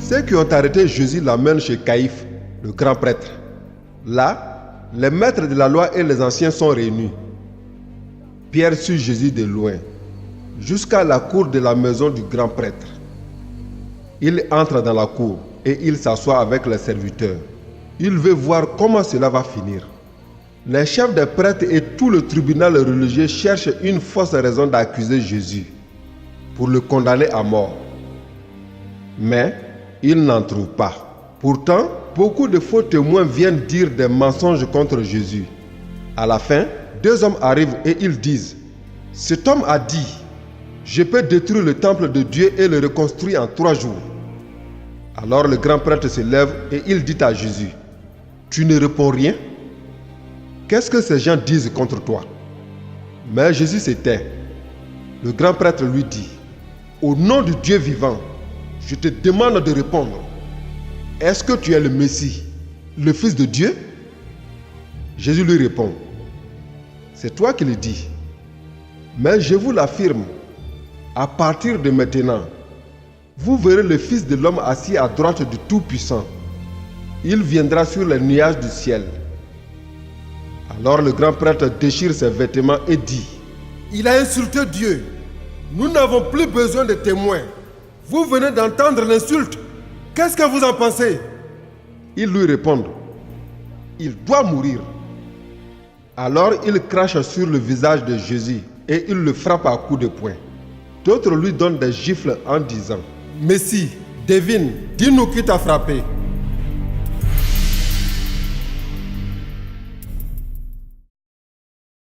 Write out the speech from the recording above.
Ceux qui ont arrêté Jésus l'amènent chez Caïphe, le grand prêtre. Là, les maîtres de la loi et les anciens sont réunis. Pierre suit Jésus de loin, jusqu'à la cour de la maison du grand prêtre. Il entre dans la cour et il s'assoit avec les serviteurs. Il veut voir comment cela va finir. Les chefs des prêtres et tout le tribunal religieux cherchent une fausse raison d'accuser Jésus pour le condamner à mort. Mais ils n'en trouvent pas. Pourtant, beaucoup de faux témoins viennent dire des mensonges contre Jésus. À la fin, 2 hommes arrivent et ils disent: cet homme a dit: je peux détruire le temple de Dieu et le reconstruire en 3 jours. Alors le grand prêtre se lève et il dit à Jésus: tu ne réponds rien? Qu'est-ce que ces gens disent contre toi? Mais Jésus se tait. Le grand prêtre lui dit: au nom du Dieu vivant, je te demande de répondre. Est-ce que tu es le Messie, le Fils de Dieu? Jésus lui répond: c'est toi qui le dis. Mais je vous l'affirme, à partir de maintenant, vous verrez le Fils de l'homme assis à droite du Tout-Puissant. Il viendra sur les nuages du ciel. Alors le grand prêtre déchire ses vêtements et dit: il a insulté Dieu. Nous n'avons plus besoin de témoins. Vous venez d'entendre l'insulte. Qu'est-ce que vous en pensez? Ils lui répondent: il doit mourir. Alors il crache sur le visage de Jésus et il le frappe à coups de poing. D'autres lui donnent des gifles en disant: Messie, devine, dis-nous qui t'a frappé.